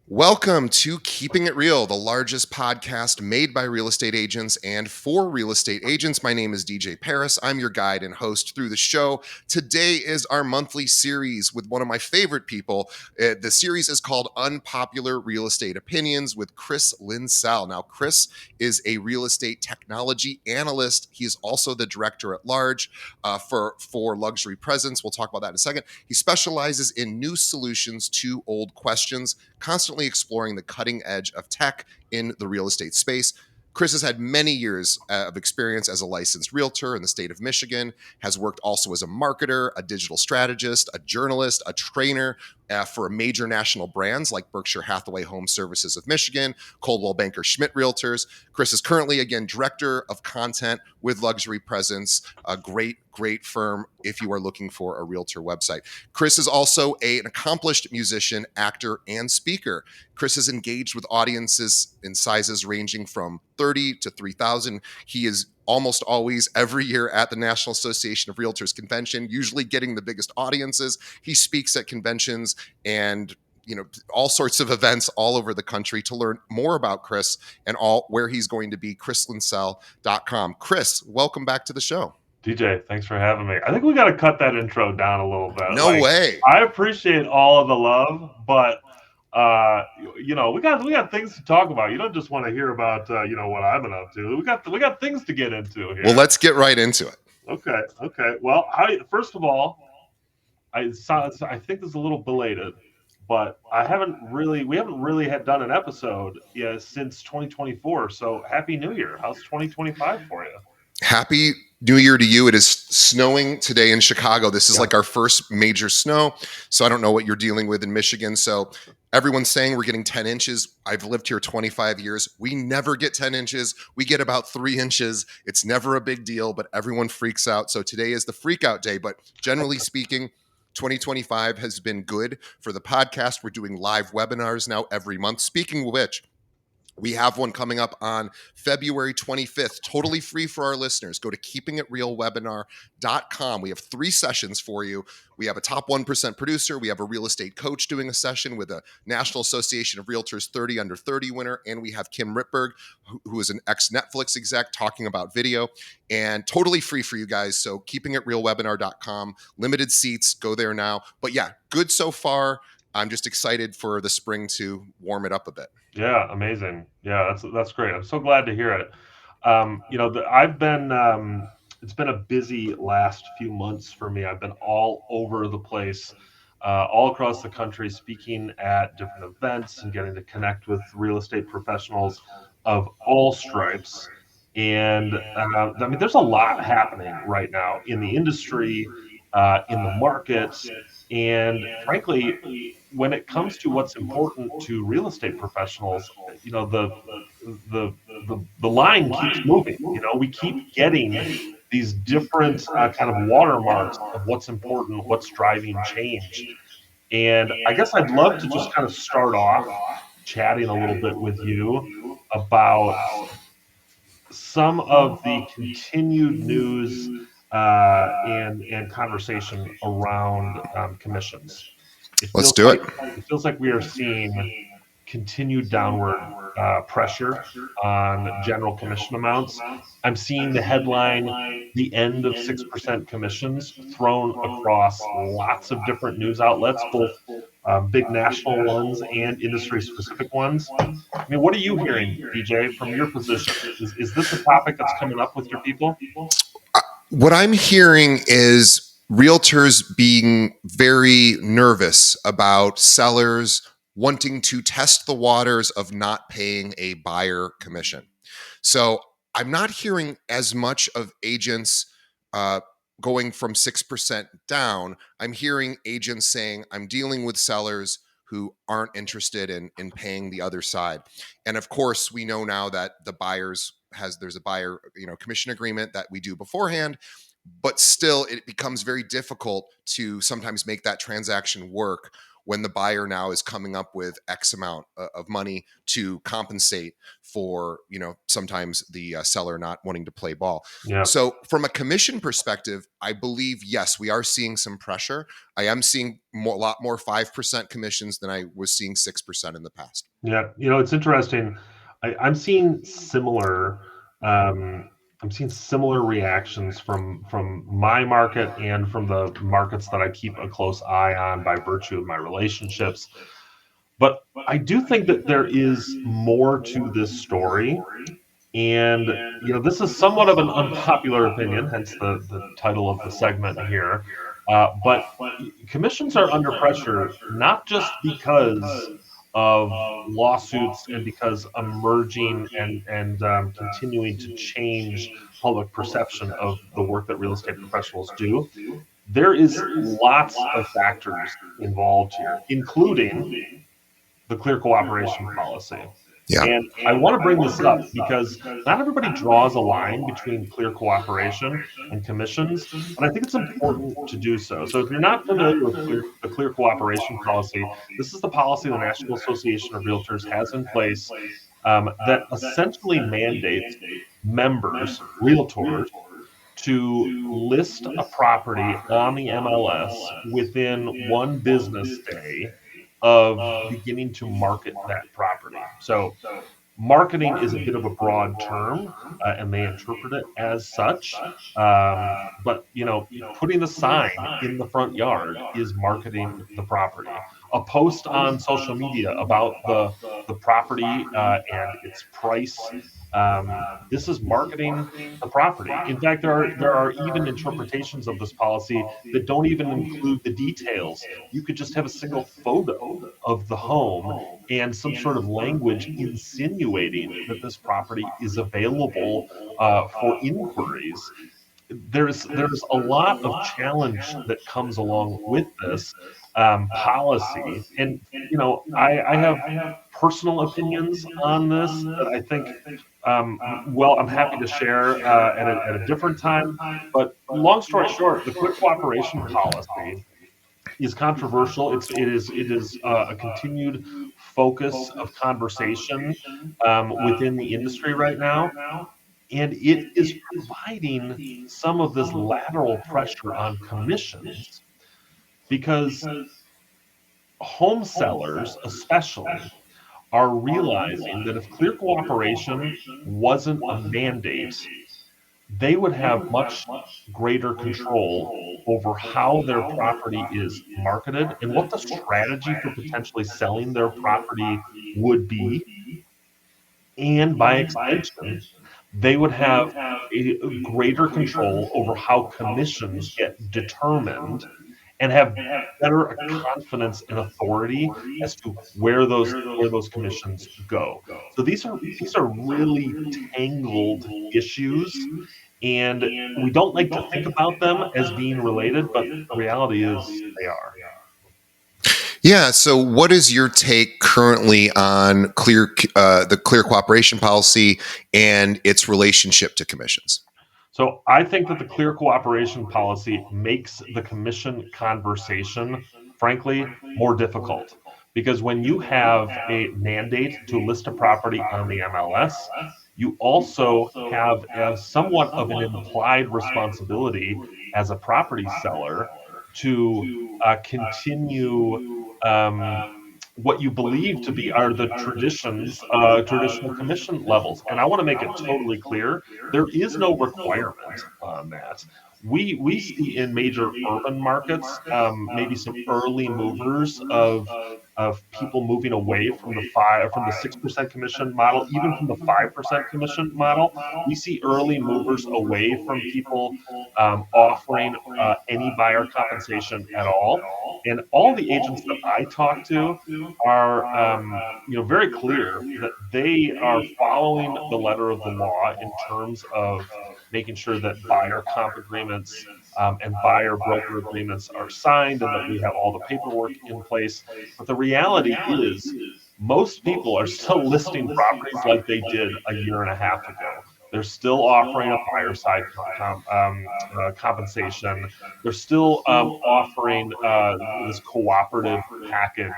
Welcome to Keeping It Real, the largest podcast made by real estate agents and for real estate agents. My name is DJ Paris. I'm your guide and host through the show. Today is our monthly series with one of my favorite people. The series is called Unpopular Real Estate Opinions with Chris Linsell. Now, Chris is a real estate technology analyst. He is also the director at large for Luxury Presence. We'll talk about that in a second. He specializes in new solutions to old questions, constantly exploring the cutting edge of tech in the real estate space. Chris has had many years of experience as a licensed realtor in the state of Michigan, has worked also as a marketer, a digital strategist, a journalist, a trainer for major national brands like Berkshire Hathaway Home Services of Michigan, Coldwell Banker Schmidt Realtors. Chris is currently, again, director of content with Luxury Presence, a great firm if you are looking for a realtor website. Chris is also an accomplished musician, actor, and speaker. Chris is engaged with audiences in sizes ranging from 30 to 3,000. He is almost always every year at the National Association of Realtors convention, usually getting the biggest audiences. He speaks at conventions and all sorts of events all over the country. To learn more about Chris and where he's going to be, chrislinsell.com. Chris, welcome back to the show. DJ, thanks for having me. I think we got to cut that intro down a little bit. No way. I appreciate all of the love, but we got things to talk about. You don't just want to hear about what I've been up to. We got things to get into here. Well, let's get right into it. Okay. Well, first of all, I think this is a little belated, but we haven't really had done an episode since 2024. So happy New Year. How's 2025 for you? Happy New Year to you. It is snowing today in Chicago. This is like our first major snow. So I don't know what you're dealing with in Michigan. So everyone's saying we're getting 10 inches. I've lived here 25 years. We never get 10 inches. We get about 3 inches. It's never a big deal, but everyone freaks out. So today is the freak out day. But generally speaking, 2025 has been good for the podcast. We're doing live webinars now every month. Speaking of which, we have one coming up on February 25th, totally free for our listeners. Go to keepingitrealwebinar.com. We have 3 sessions for you. We have a top 1% producer. We have a real estate coach doing a session with a National Association of Realtors 30 Under 30 winner. And we have Kim Rittberg, who is an ex-Netflix exec, talking about video. And totally free for you guys. So keepingitrealwebinar.com. Limited seats. Go there now. But yeah, good so far. I'm just excited for the spring to warm it up a bit. Yeah, amazing. Yeah, that's great. I'm so glad to hear it. It's been a busy last few months for me. I've been all over the place, all across the country, speaking at different events and getting to connect with real estate professionals of all stripes. And there's a lot happening right now in the industry, in the markets, and frankly, when it comes to what's important to real estate professionals, the line keeps moving. We keep getting these different kind of watermarks of what's important, what's driving change. And I guess I'd love to just kind of start off chatting a little bit with you about some of the continued news and conversation around commissions. Let's do it. It feels like we are seeing continued downward pressure on general commission amounts. I'm seeing the headline, the end of 6% commissions, thrown across lots of different news outlets, both big national ones and industry-specific ones. I mean, what are you hearing, DJ, from your position? Is this a topic that's coming up with your people? What I'm hearing is realtors being very nervous about sellers wanting to test the waters of not paying a buyer commission. So I'm not hearing as much of agents going from 6% down. I'm hearing agents saying, I'm dealing with sellers who aren't interested in paying the other side. And of course, we know now that there's a buyer commission agreement that we do beforehand. But still, it becomes very difficult to sometimes make that transaction work when the buyer now is coming up with X amount of money to compensate for, sometimes the seller not wanting to play ball. Yeah. So from a commission perspective, I believe, yes, we are seeing some pressure. I am seeing a lot more 5% commissions than I was seeing 6% in the past. Yeah. It's interesting. I'm seeing similar. Um, I'm seeing similar reactions from my market and from the markets that I keep a close eye on by virtue of my relationships. But I do think that there is more to this story. And, this is somewhat of an unpopular opinion, hence the title of the segment here. But commissions are under pressure, not just because of lawsuits and because emerging and continuing to change public perception of the work that real estate professionals do. There is lots of factors involved here, including the clear cooperation policy. Yeah. And I want to bring this up because not everybody draws a line between clear cooperation and commissions, and I think it's important to do so. So if you're not familiar with the clear cooperation policy, this is the policy the National Association of Realtors has in place that essentially mandates members, realtors, to list a property on the MLS within one business day of beginning to market that property. So marketing is a bit of a broad term, and they interpret it as such. But putting the sign in the front yard is marketing the property. A post on social media about the property and its price. This is marketing the property. In fact, there are even interpretations of this policy that don't even include the details. You could just have a single photo of the home and some sort of language insinuating that this property is available for inquiries. There's a lot of challenge that comes along with this policy, and I have personal opinions on this that I think. I'm happy to share at a different time. But long story short, the quick cooperation policy is controversial. It is a continued focus of conversation within the industry right now, and it is providing some of this lateral pressure on commissions because home sellers, especially, are realizing that if clear cooperation wasn't a mandate, they would have much greater control over how their property is marketed and what the strategy for potentially selling their property would be. And by extension, they would have a greater control over how commissions get determined and have better confidence and authority as to where those commissions go. So these are really tangled issues, and we don't like to think about them as being related, but the reality is they are. Yeah. So, what is your take currently on the clear cooperation policy and its relationship to commissions? So I think that the clear cooperation policy makes the commission conversation, frankly, more difficult. Because when you have a mandate to list a property on the MLS, you also have somewhat of an implied responsibility as a property seller to continue what you believe to be are the traditional commission levels. And I want to make it totally clear there is no requirement on that. We see in major urban markets maybe some early movers of people moving away from the 6% commission model, even from the 5% commission model. We see early movers away from people offering any buyer compensation at all. And all the agents that I talk to are very clear that they are following the letter of the law in terms of making sure that buyer comp agreements and buyer broker agreements are signed and that we have all the paperwork in place. But the reality is most people are still listing properties like they did a year and a half ago. They're still offering a buyer side compensation. They're still offering this cooperative package.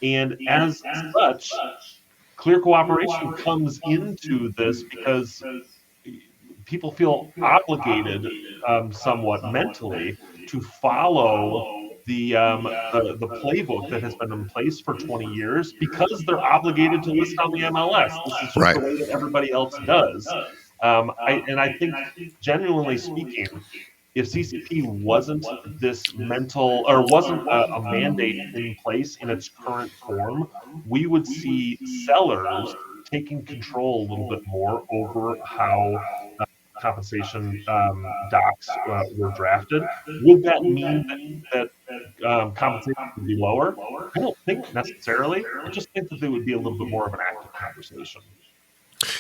And as such, clear cooperation comes into this because people feel obligated, somewhat mentally, to follow the playbook that has been in place for 20 years because they're obligated to list on the MLS. This is just Right. the way that everybody else does. I think, genuinely speaking, if CCP wasn't this mental or wasn't a mandate in place in its current form, we would see sellers taking control a little bit more over how compensation docs were drafted. Would that mean that compensation would be lower? I don't think necessarily. I just think that there would be a little bit more of an active conversation.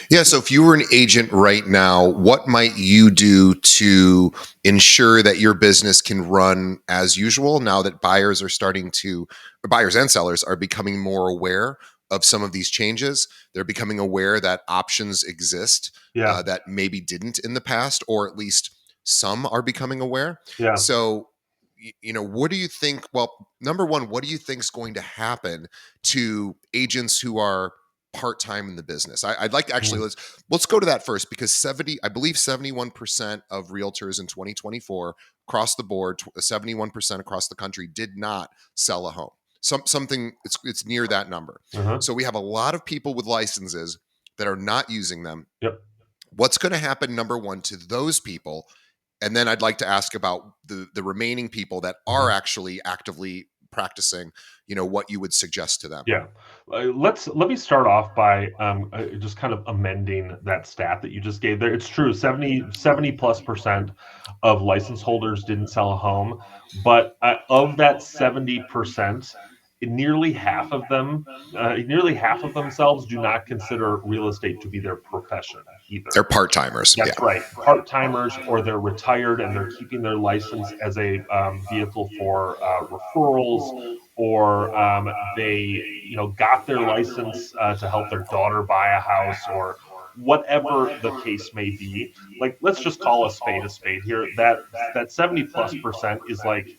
Yeah. So if you were an agent right now, what might you do to ensure that your business can run as usual now that buyers and sellers are becoming more aware of some of these changes? They're becoming aware that options exist Yeah, that maybe didn't in the past, or at least some are becoming aware. yeah. So, what do you think? Well, number one, what do you think is going to happen to agents who are part-time in the business? I'd like to actually Mm. let's go to that first, because I believe 71% of realtors in 2024 across the board, 71% across the country did not sell a home. Something it's near that number. Uh-huh. So we have a lot of people with licenses that are not using them. Yep. What's going to happen, number one, to those people? And then I'd like to ask about the remaining people that are Mhm. actually actively practicing, what you would suggest to them. Yeah. Let me start off by just kind of amending that stat that you just gave there. It's true, 70 plus percent of license holders didn't sell a home, but of that 70%, nearly half of themselves do not consider real estate to be their profession either. They're part-timers. Yeah. That's right. Part-timers, or they're retired and they're keeping their license as a vehicle for referrals, or they, got their license to help their daughter buy a house, or whatever the case may be. Like, let's just call a spade here. That 70 plus percent is like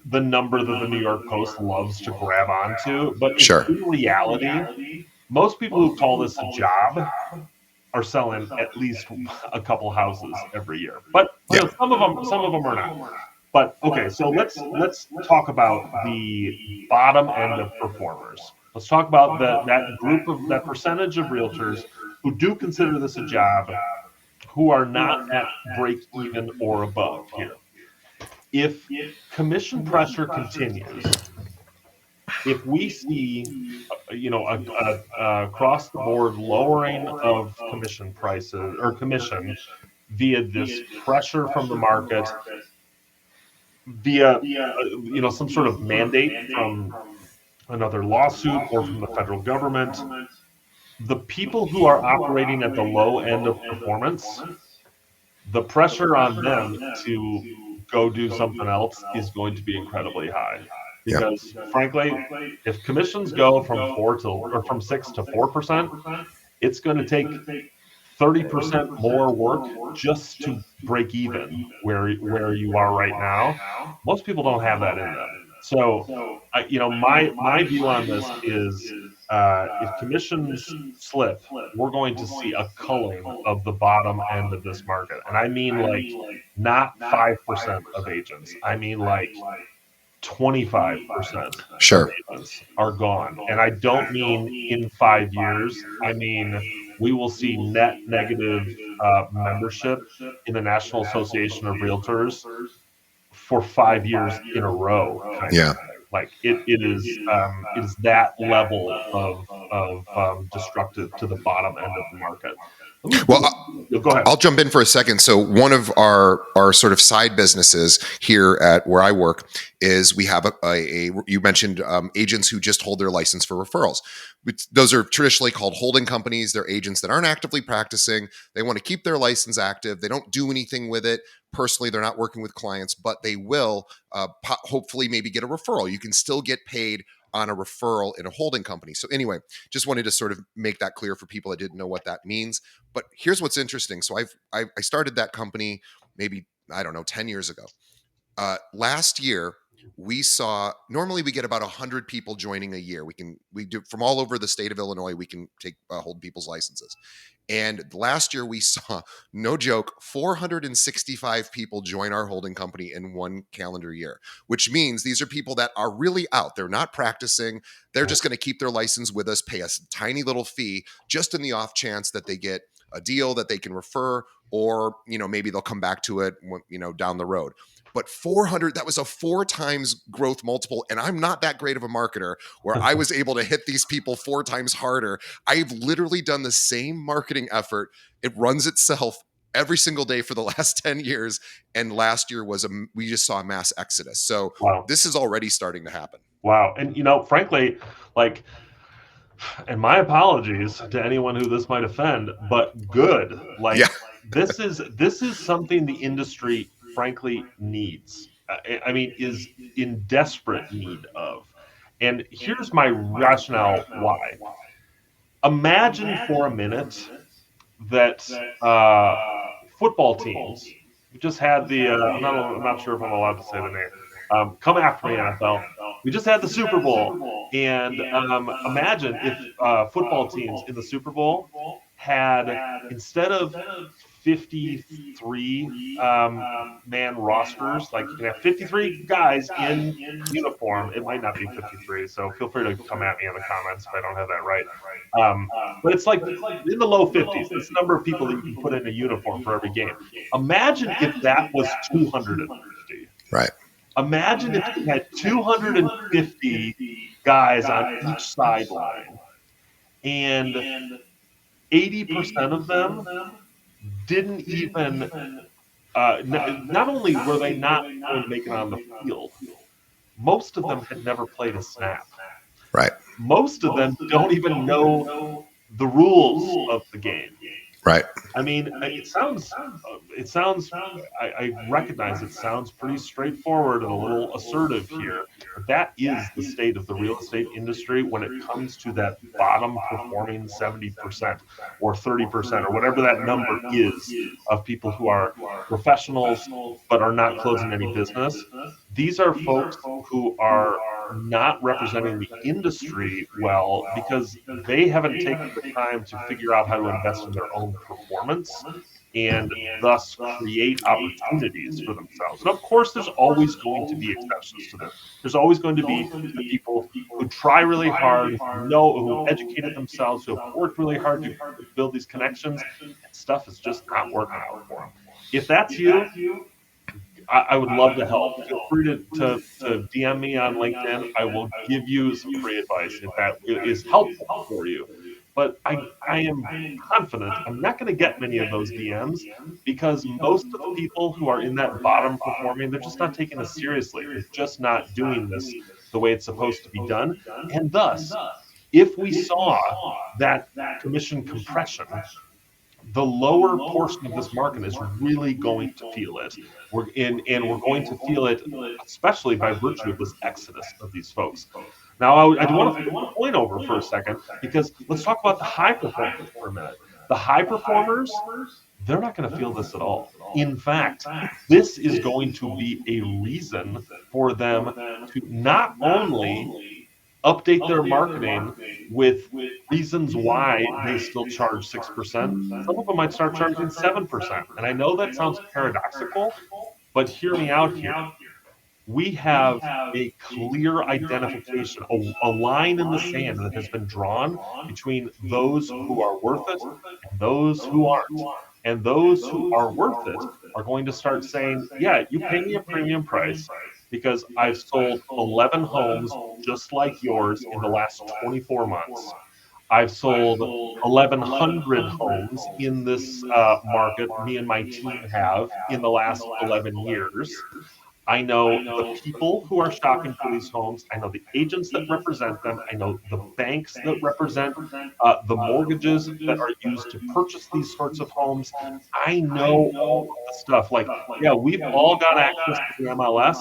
the number that the New York Post loves to grab onto, but Sure. in reality, most people who call this a job are selling at least a couple houses every year. But Yeah. some of them are not. But okay, so let's talk about the bottom end of performers. Let's talk about that percentage of realtors who do consider this a job, who are not at break even or above here. If commission pressure continues, if we see, across the board lowering of commission prices or commission via this pressure from the market, via some sort of mandate from another lawsuit or from the federal government, the people who are operating at the low end of performance, the pressure on them to go do something else is going to be incredibly high. Yeah. Because frankly, if commissions go from 6 to 4%, it's going to take 30% more work just to break even where you are right now. Most people don't have that in them. So, my view on this is, if commissions slip, we're going to see a culling of the bottom end of this market, and I mean like not 5% of agents. I mean like 25% of Sure. agents are gone. And I don't mean in 5 years. I mean, we will see net negative membership in the National Association of Realtors for 5 years in a row, kind Yeah. of thing. Like it is that level of destructive to the bottom end of the market. Well, Go ahead. I'll jump in for a second. So one of our sort of side businesses here at where I work is we have you mentioned agents who just hold their license for referrals. Those are traditionally called holding companies. They're agents that aren't actively practicing. They want to keep their license active. They don't do anything with it, personally, they're not working with clients, but they will hopefully maybe get a referral. You can still get paid on a referral in a holding company. So anyway, just wanted to sort of make that clear for people that didn't know what that means. But here's what's interesting. So I started that company maybe, I don't know, 10 years ago. Last year, normally we get about 100 people joining a year. We do from all over the state of Illinois. We can hold people's licenses. And last year we saw, no joke, 465 people join our holding company in one calendar year, which means these are people that are really out. They're not practicing. They're just going to keep their license with us, pay us a tiny little fee, just in the off chance that they get a deal that they can refer, or, maybe they'll come back to it, down the road. But 400, that was a 4 times growth multiple. And I'm not that great of a marketer where I was able to hit these people 4 times harder. I've literally done the same marketing effort. It runs itself every single day for the last 10 years. And last year we just saw a mass exodus. So Wow. This is already starting to happen. Wow. And, frankly, and my apologies to anyone who this might offend, but good. Yeah. This is something the industry frankly needs. Is in desperate need of. And here's my rationale why. Imagine for a minute that football teams just had the I'm not sure if I'm allowed to say the name. Come after me, NFL. We just had the Super Bowl, and imagine if football teams in the Super Bowl had, instead of 53 man rosters, like you can have 53 guys in uniform. It might not be 53, so feel free to come at me in the comments if I don't have that right. But it's like in the low 50s. It's the number of people that you can put in a uniform for every game. Imagine if that was 250. Right. Imagine if you had 250 guys on each sideline, and 80% of them didn't even, not only were they not going to make it on the field, most of them had never played a snap. Right. Most of them don't even know the rules of the game. Right. It sounds, I recognize it sounds pretty straightforward and a little assertive here, but that is the state of the real estate industry when it comes to that bottom performing 70% or 30% or whatever that number is of people who are professionals but are not closing any business. These are folks who are not representing the industry well because they haven't taken the time to figure out how to invest in their own performance and thus create opportunities for themselves. And of course, there's always going to be exceptions to this. There's always going to be the people who try really hard, who educated themselves, who have worked really hard to build these connections, and stuff is just not working out for them. If that's you, I would love to help. Feel free to DM me on LinkedIn. I will give you some free advice if that is helpful for you. But I am confident I'm not going to get many of those DMs because most of the people who are in that bottom performing, they're just not taking this seriously. They're just not doing this the way it's supposed to be done. And thus, if we saw that commission compression, the lower portion of this market is really going to feel it. We're going to feel it, especially by virtue of this exodus of these folks. Now, I do want to point over for a second because let's talk about the high performers for a minute. The high performers, they're not going to feel this at all. In fact, this is going to be a reason for them to not only update their marketing with reasons why they still charge 6%. Some of them might start charging 7%. And I know that sounds paradoxical, but hear me out here. We have a clear identification, a line in the sand that has been drawn between those who are worth it and those who aren't. And those who are worth it are going to start saying, yeah, you pay me a premium price because I've sold 11 homes just like yours in the last 24 months. I've sold 1,100 homes in this market, me and my team have, in the last 11 years. I know the people who are shopping for these homes. I know the agents that represent them. I know the banks that represent the mortgages that are used to purchase these sorts of homes. I know all of the stuff. Like, yeah, we've all got access to the MLS,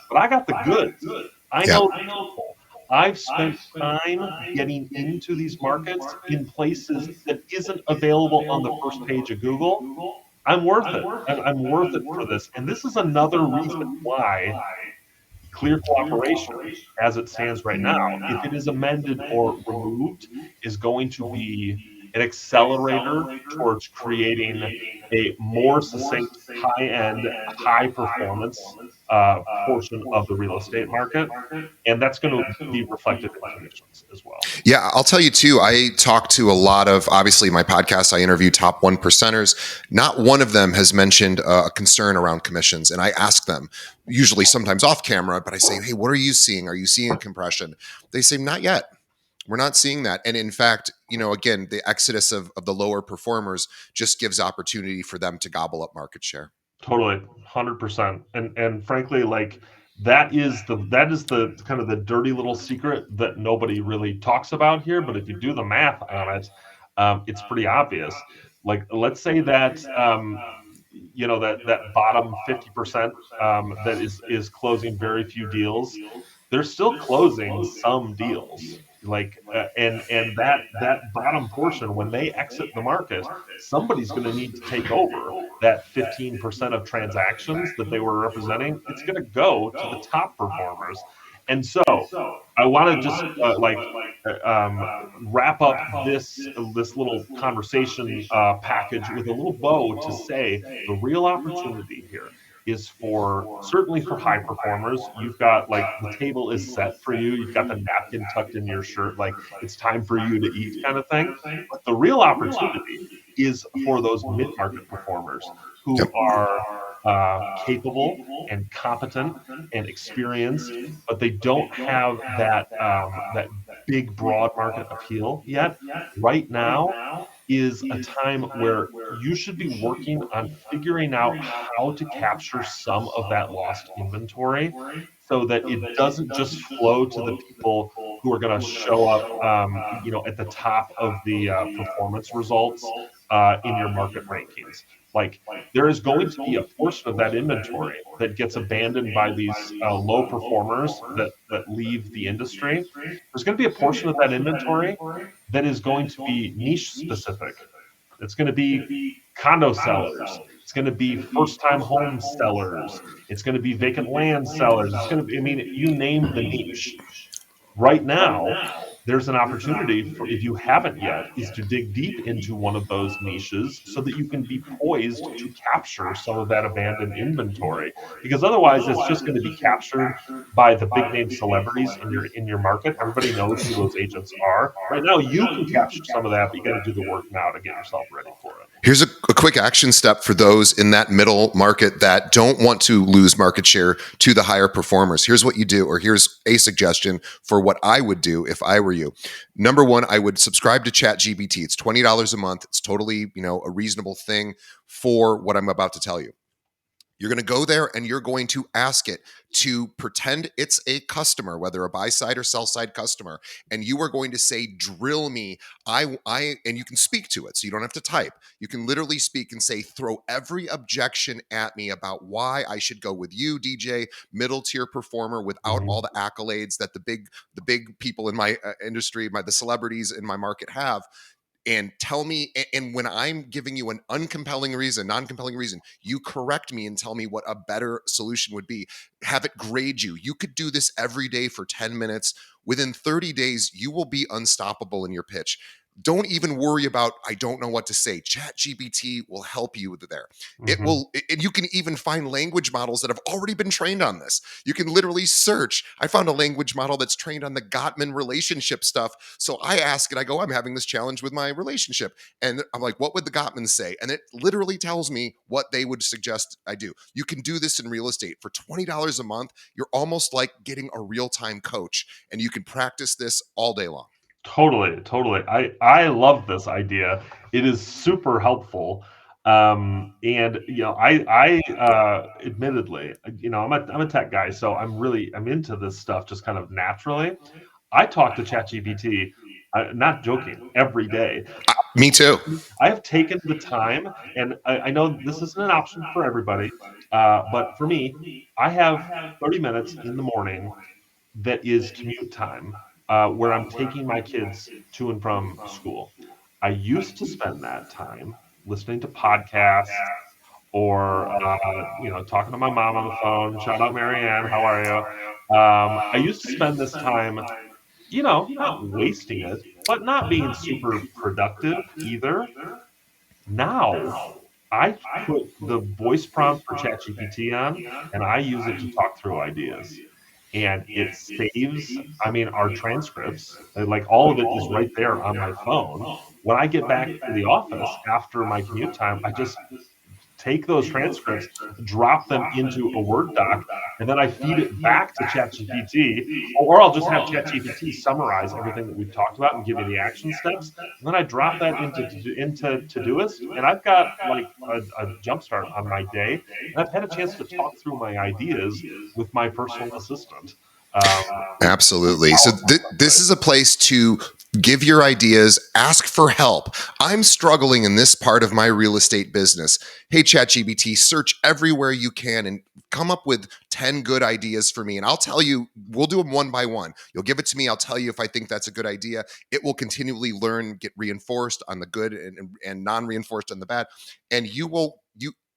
but I got the goods. I Yeah. know the people. I've spent time getting into these markets in places that isn't available on the first page of Google. I'm worth it. I'm worth it for this. And this is another reason why clear cooperation, as it stands right now, if it is amended or removed, is going to be an accelerator towards creating a more succinct, high end, high performance portion of the real estate market. And that's going to be reflected in commissions as well. Yeah, I'll tell you too. I talk to a lot of, obviously, my podcast, I interview top one percenters. Not one of them has mentioned a concern around commissions. And I ask them, usually sometimes off camera, but I say, hey, what are you seeing? Are you seeing a compression? They say, not yet. We're not seeing that. And in fact, again, the exodus of the lower performers just gives opportunity for them to gobble up market share. Totally, 100%. And frankly, like that is the kind of the dirty little secret that nobody really talks about here. But if you do the math on it, it's pretty obvious. Like, let's say that that bottom 50% that is closing very few deals, they're still closing some deals. Like, and that bottom portion, when they exit the market, somebody's going to need to take over that 15% of transactions that they were representing. It's going to go to the top performers. And so I want to just wrap up this little conversation package with a little bow to say the real opportunity here is for certainly for high performers. You've got, like, the table is set for you. You've got the napkin tucked in your shirt, like it's time for you to eat kind of thing. But the real opportunity is for those mid-market performers who Yep. are capable and competent and experienced, but they don't have that big broad market appeal yet. Right now is a time where you should be working on figuring out how to capture some of that lost inventory so that it doesn't just flow to the people who are going to show up, at the top of the performance results in your market rankings. Like, there is going to be a portion of that inventory that gets abandoned by these low performers that leave the industry. There's going to be a portion of that inventory that is going to be niche specific. It's going to be condo sellers. It's going to be first time home sellers. It's going to be vacant land sellers. It's going to be, I mean, you name the niche. Right now, there's an opportunity for, if you haven't yet, is to dig deep into one of those niches so that you can be poised to capture some of that abandoned inventory. Because otherwise, it's just going to be captured by the big name celebrities in your market. Everybody knows who those agents are. Right now, you can capture some of that, but you got to do the work now to get yourself ready for it. Here's a quick action step for those in that middle market that don't want to lose market share to the higher performers. Here's what you do, or here's a suggestion for what I would do if I were you. Number one, I would subscribe to ChatGPT. It's $20 a month. It's totally, a reasonable thing for what I'm about to tell you. You're going to go there and you're going to ask it to pretend it's a customer, whether a buy side or sell side customer, and you are going to say, "Drill me." And you can speak to it, so you don't have to type. You can literally speak and say, "Throw every objection at me about why I should go with you, DJ, middle tier performer, without all Mhm. the accolades that the big people in my industry, the celebrities in my market have." And tell me, and when I'm giving you an uncompelling reason, non-compelling reason, you correct me and tell me what a better solution would be. Have it grade you. You could do this every day for 10 minutes. Within 30 days, you will be unstoppable in your pitch. Don't even worry about, I don't know what to say. Chat GPT will help you there. It Mhm. will, and you can even find language models that have already been trained on this. You can literally search. I found a language model that's trained on the Gottman relationship stuff. So I ask it, I go, I'm having this challenge with my relationship. And I'm like, what would the Gottmans say? And it literally tells me what they would suggest I do. You can do this in real estate for $20 a month. You're almost like getting a real time coach, and you can practice this all day long. Totally, totally. I love this idea. It is super helpful. And I admittedly, I'm a tech guy, so I'm into this stuff just kind of naturally. I talk to ChatGPT, not joking, every day. Me too. I have taken the time, and I know this isn't an option for everybody, but for me, I have 30 minutes in the morning that is commute time, where I'm taking my kids to and from school. I used to spend that time listening to podcasts or talking to my mom on the phone. Shout out Marianne, how are you? I used to spend this time, not wasting it, but not being super productive either. Now I put the voice prompt for ChatGPT on, and I use it to talk through ideas. And it saves, I mean, our transcripts, like all of it is right there on my phone. When I get back to the office after my commute time, I just take those transcripts, drop them into a Word doc, and then I feed it back to ChatGPT, or I'll just have ChatGPT summarize everything that we've talked about and give me the action steps. And then I drop that into Todoist, and I've got like a jump start on my day, and I've had a chance to talk through my ideas with my personal assistant. It's Absolutely. So powerful stuff, this right? is a place to give your ideas, ask for help. I'm struggling in this part of my real estate business. Hey, ChatGPT, search everywhere you can and come up with 10 good ideas for me. And I'll tell you, we'll do them one by one. You'll give it to me. I'll tell you if I think that's a good idea. It will continually learn, get reinforced on the good and non-reinforced on the bad. And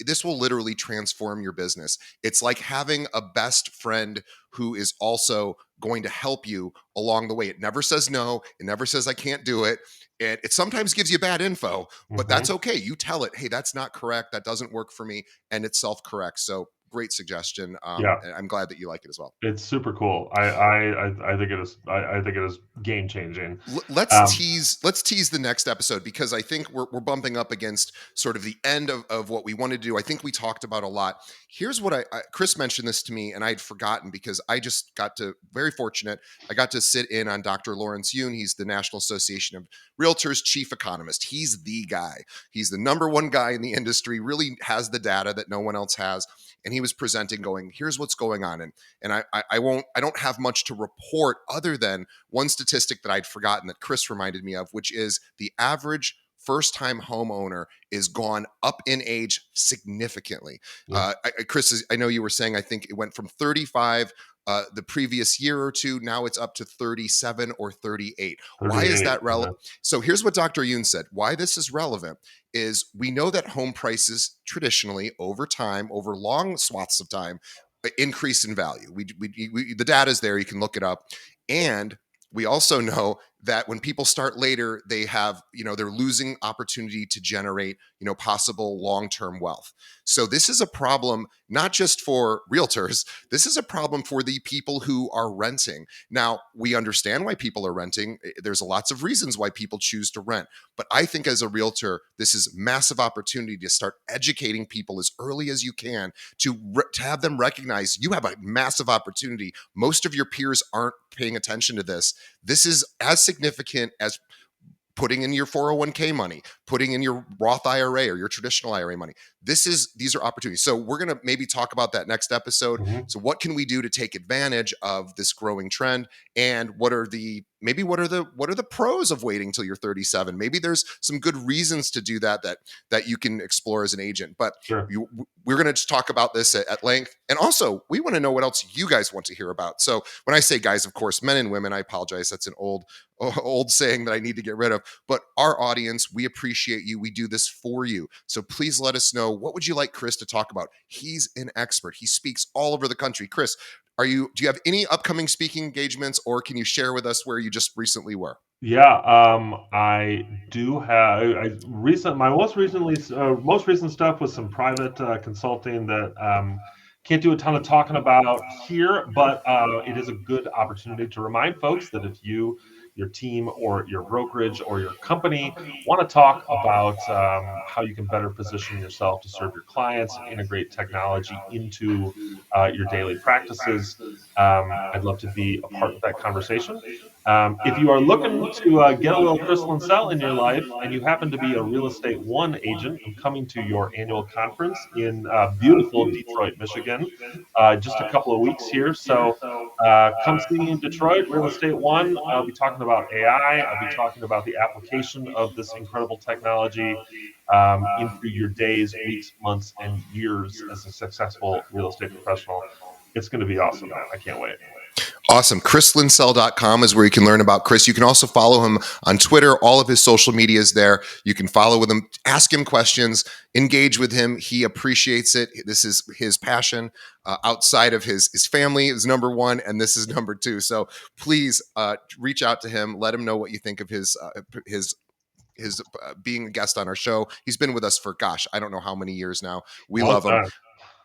this will literally transform your business. It's like having a best friend who is also going to help you along the way. It never says no. It never says I can't do it. And it sometimes gives you bad info, but that's Hmm. okay. You tell it, hey, that's not correct. That doesn't work for me. And it self corrects. So great suggestion. Yeah. And I'm glad that you like it as well. It's super cool. I think it is. I think it is game changing. Let's Um, tease the next episode because I think we're bumping up against sort of the end of what we wanted to do. I think we talked about a lot. Here's what Chris mentioned this to me and I'd forgotten because I just got to very fortunate. I got to sit in on Dr. Lawrence Yun. He's the National Association of Realtors chief economist. He's the guy. He's the number one guy in the industry, really has the data that no one else has. And he was presenting going, here's what's going on. And I don't have much to report other than one statistic that I'd forgotten that Chris reminded me of, which is the average first time homeowner is gone up in age significantly. yeah, Chris, I know you were saying, I think it went from 35 the previous year or two. Now it's up to 37 or 38. Why is 38. that relevant? So here's what Dr. Yoon said. Why this is relevant is we know that home prices traditionally over time, over long swaths of time, increase in value. The data is there. You can look it up. And we also know that when people start later, they have, they're losing opportunity to generate, possible long-term wealth. So this is a problem, not just for realtors, this is a problem for the people who are renting. Now, we understand why people are renting. There's lots of reasons why people choose to rent. But I think as a realtor, this is massive opportunity to start educating people as early as you can to have them recognize you have a massive opportunity. Most of your peers aren't paying attention to this. This is as significant as putting in your 401k money, putting in your Roth IRA or your traditional IRA money. These are opportunities. So we're going to maybe talk about that next episode. Hmm. So what can we do to take advantage of this growing trend, and what are the pros of waiting till you're 37? Maybe there's some good reasons to do that you can explore as an agent. But Sure. we're going to just talk about this at length. And also, we want to know what else you guys want to hear about. So when I say guys, of course, men and women, I apologize. That's an old saying that I need to get rid of. But our audience, we appreciate you. We do this for you. So please let us know, what would you like Chris to talk about? He's an expert. He speaks all over the country. Chris, do you have any upcoming speaking engagements, or can you share with us where you just recently were? Yeah, I do have. My most recent stuff was some private consulting that can't do a ton of talking about here, but it is a good opportunity to remind folks that if you your team or your brokerage or your company want to talk about how you can better position yourself to serve your clients and integrate technology into your daily practices, I'd love to be a part of that conversation. If you are looking to get a little Chris Linsell in your life and you happen to be a Real Estate One agent, I'm coming to your annual conference in beautiful Detroit, Michigan, just a couple of weeks here. So come see me in Detroit, Real Estate One. I'll be talking about AI. I'll be talking about the application of this incredible technology into your days, weeks, months, and years as a successful real estate professional. It's going to be awesome, man. I can't wait. Awesome. ChrisLinsell.com is where you can learn about Chris. You can also follow him on Twitter. All of his social media is there. You can follow with him, ask him questions, engage with him. He appreciates it. This is his passion. Outside of his family is number one, and this is number two. So please reach out to him. Let him know what you think of his being a guest on our show. He's been with us for, gosh, I don't know how many years now. We Long love him. time.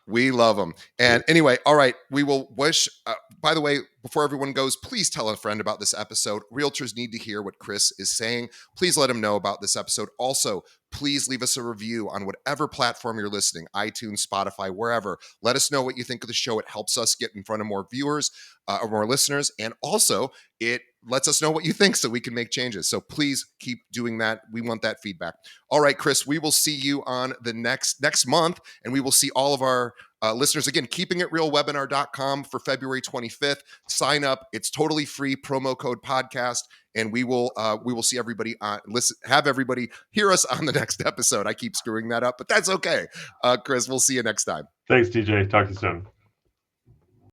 We love them. And anyway, all right, we will wish, by the way, before everyone goes, please tell a friend about this episode. Realtors need to hear what Chris is saying. Please let him know about this episode. Also, please leave us a review on whatever platform you're listening, iTunes, Spotify, wherever. Let us know what you think of the show. It helps us get in front of more viewers or more listeners. And also, it lets us know what you think so we can make changes. So please keep doing that. We want that feedback. All right, Chris, we will see you on the next month, and we will see all of our listeners again. KeepingItRealWebinar.com for February 25th. Sign up; it's totally free. Promo code podcast, and we will see everybody on. Have everybody hear us on the next episode. I keep screwing that up, but that's okay. Chris, we'll see you next time. Thanks, DJ. Talk to you soon.